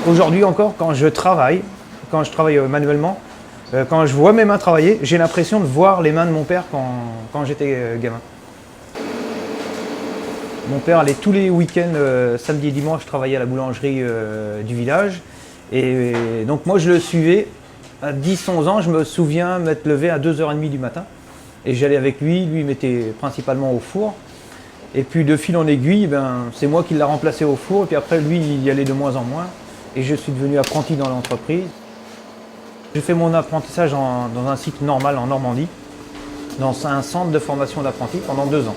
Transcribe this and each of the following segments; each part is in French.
Aujourd'hui encore, quand je travaille manuellement, quand je vois mes mains travailler, j'ai l'impression de voir les mains de mon père quand j'étais gamin. Mon père allait tous les week-ends, samedi et dimanche, travailler à la boulangerie du village. Et donc moi je le suivais. À 10-11 ans, je me souviens m'être levé à 2h30 du matin. Et j'allais avec lui, lui mettait principalement au four. Et puis de fil en aiguille, c'est moi qui l'ai remplacé au four. Et puis après, lui, il y allait de moins en moins. Et je suis devenu apprenti dans l'entreprise. J'ai fait mon apprentissage dans un site normal en Normandie, dans un centre de formation d'apprentis pendant 2 ans.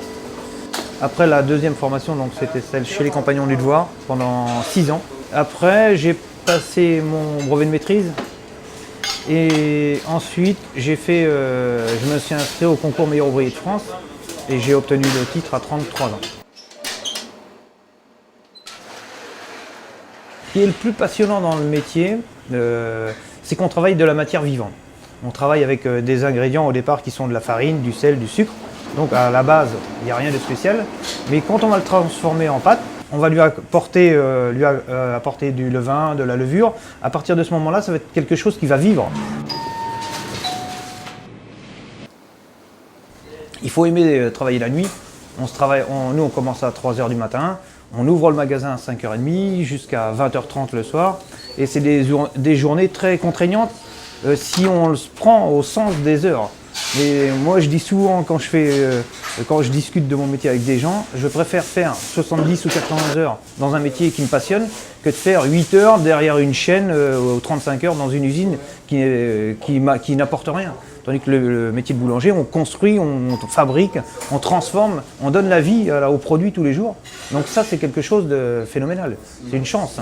Après la deuxième formation, donc c'était celle chez les Compagnons du Devoir pendant 6 ans. Après, j'ai passé mon brevet de maîtrise. Et ensuite, je me suis inscrit au concours meilleur ouvrier de France et j'ai obtenu le titre à 33 ans. Ce qui est le plus passionnant dans le métier, c'est qu'on travaille de la matière vivante. On travaille avec des ingrédients au départ qui sont de la farine, du sel, du sucre. Donc à la base, il n'y a rien de spécial. Mais quand on va le transformer en pâte, on va lui apporter du levain, de la levure. À partir de ce moment-là, ça va être quelque chose qui va vivre. Il faut aimer travailler la nuit. Nous, on commence à 3h du matin. On ouvre le magasin à 5h30 jusqu'à 20h30 le soir. Et c'est des journées très contraignantes si on le prend au sens des heures. Mais moi, je dis souvent, quand je discute de mon métier avec des gens, je préfère faire 70 ou 80 heures dans un métier qui me passionne que de faire 8 heures derrière une chaîne ou 35 heures dans une usine qui n'apporte rien. Tandis que le métier de boulanger, on construit, on fabrique, on transforme, on donne la vie aux produits tous les jours. Donc ça, c'est quelque chose de phénoménal. C'est une chance.